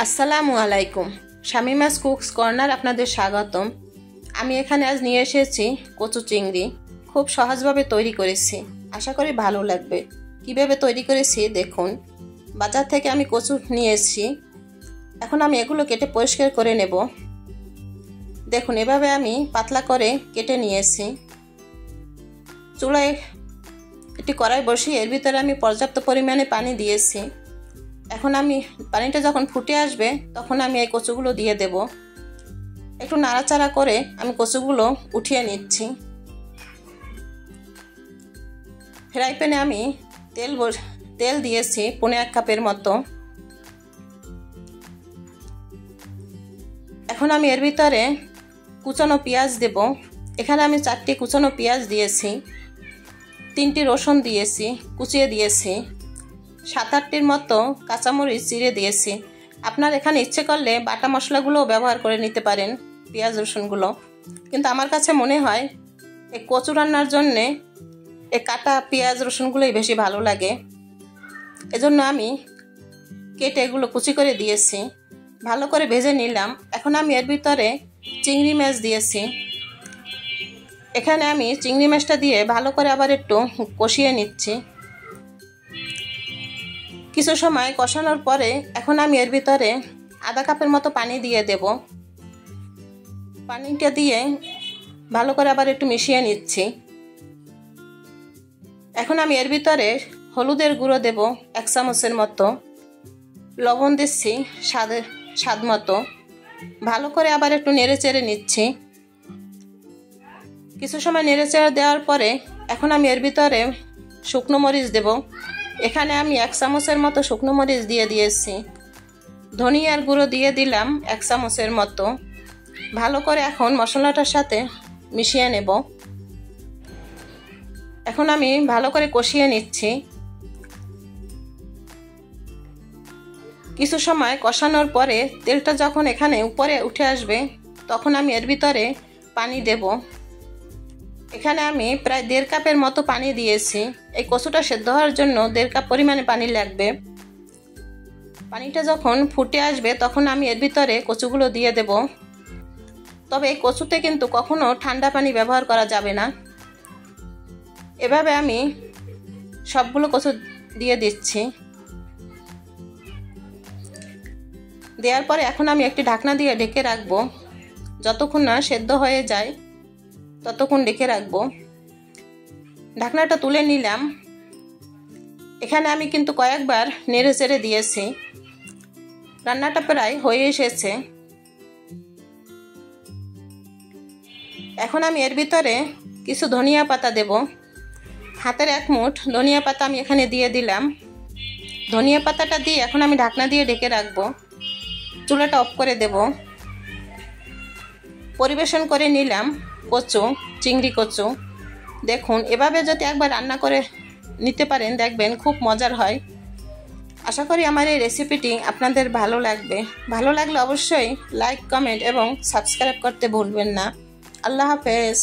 আসসালামু আলাইকুম। Shamima's cooks corner আপনাদের স্বাগতম। আমি এখানে আজ নিয়ে এসেছি কচু চিংড়ি। খুব সহজভাবে তৈরি করেছি, আশা করি ভালো লাগবে। কিভাবে তৈরি করেছি দেখুন। বাজার থেকে আমি কচু নিয়ে এসেছি। এখন আমি এগুলো কেটে পরিষ্কার করে নেব। দেখুন এভাবে আমি পাতলা করে কেটে নিয়েছি। চুলায় একটি কড়াই বসিয়ে এর ভিতরে আমি পর্যাপ্ত পরিমাণে পানি দিয়েছি। এখন আমি পানিটা যখন ফুটে আসবে তখন আমি এই কচুগুলো দিয়ে দেব। একটু নাড়াচাড়া করে আমি কচুগুলো উঠিয়ে নিচ্ছি। ফ্রাই প্যানে আমি তেল দিয়েছি 1.5 কাপের মতো। এখন আমি এর ভিতরে কুচানো পেঁয়াজ দেব। এখানে আমি 4টি কুচানো পেঁয়াজ দিয়েছি, 3টি রসুন দিয়েছি, কুচিয়ে দিয়েছি, 7-8টির মতো কাঁচামরিচ চিড়ে দিয়েছি। আপনার এখানে ইচ্ছে করলে বাটা মশলাগুলোও ব্যবহার করে নিতে পারেন, পেঁয়াজ রসুনগুলো। কিন্তু আমার কাছে মনে হয় এই কচু রান্নার জন্যে এই কাটা পেঁয়াজ রসুনগুলোই বেশি ভালো লাগে। এজন্য আমি কেটে এগুলো কুচি করে দিয়েছি, ভালো করে ভেজে নিলাম। এখন আমি এর ভিতরে চিংড়ি মাছ দিয়েছি। এখানে আমি চিংড়ি মাছটা দিয়ে ভালো করে আবার একটু কষিয়ে নিচ্ছি। কিছু সময় কষানোর পরে এখন আমি এর ভিতরে আধা কাপের মতো পানি দিয়ে দেব। পানিটা দিয়ে ভালো করে আবার একটু মিশিয়ে নিচ্ছি। এখন আমি এর ভিতরে হলুদের গুঁড়ো দেব 1 চামচের মতো, লবণ দিচ্ছি স্বাদ মতো। ভালো করে আবার একটু নেড়েচেড়ে নিচ্ছি। কিছু সময় নেড়েচেড়ে দেওয়ার পরে এখন আমি এর ভিতরে শুকনো মরিচ দেব। এখানে আমি 1 চামচের মতো শুকনো মরিচ দিয়ে দিয়েছি। ধনিয়ার গুঁড়ো দিয়ে দিলাম 1 চামচের মতো। ভালো করে এখন মশলাটার সাথে মিশিয়ে নেব। এখন আমি ভালো করে কষিয়ে নিচ্ছি। কিছু সময় কষানোর পরে তেলটা যখন এখানে উপরে উঠে আসবে তখন আমি এর ভিতরে পানি দেব। এখানে আমি প্রায় 1.5 কাপের মতো পানি দিয়েছি। এই কচুটা সেদ্ধ হওয়ার জন্য 1.5 কাপ পরিমাণে পানি লাগবে। পানিটা যখন ফুটে আসবে তখন আমি এর ভিতরে কচুগুলো দিয়ে দেব। তবে এই কচুতে কিন্তু কখনো ঠান্ডা পানি ব্যবহার করা যাবে না। এভাবে আমি সবগুলো কচু দিয়ে দিচ্ছি। দেওয়ার পরে এখন আমি একটি ঢাকনা দিয়ে ঢেকে রাখবো। যতক্ষণ না সেদ্ধ হয়ে যায় ততক্ষণ ঢেকে রাখবো। ঢাকনাটা তুলে নিলাম। এখানে আমি কিন্তু কয়েকবার নেড়ে চেড়ে দিয়েছি। রান্নাটা প্রায় হয়ে এসেছে। এখন আমি এর ভিতরে কিছু ধনিয়া পাতা দেব। হাতের 1 মুঠ ধনিয়া পাতা আমি এখানে দিয়ে দিলাম। ধনিয়া পাতাটা দিয়ে এখন আমি ঢাকনা দিয়ে ঢেকে রাখবো। চুলাটা অফ করে দেব। পরিবেশন করে নিলাম কচু, চিংড়ি কচু। দেখুন এভাবে যদি একবার রান্না করে নিতে পারেন দেখবেন খুব মজার হয়। আশা করি আমার এই রেসিপিটি আপনাদের ভালো লাগবে। ভালো লাগলে অবশ্যই লাইক, কমেন্ট এবং সাবস্ক্রাইব করতে ভুলবেন না। আল্লাহ হাফেজ।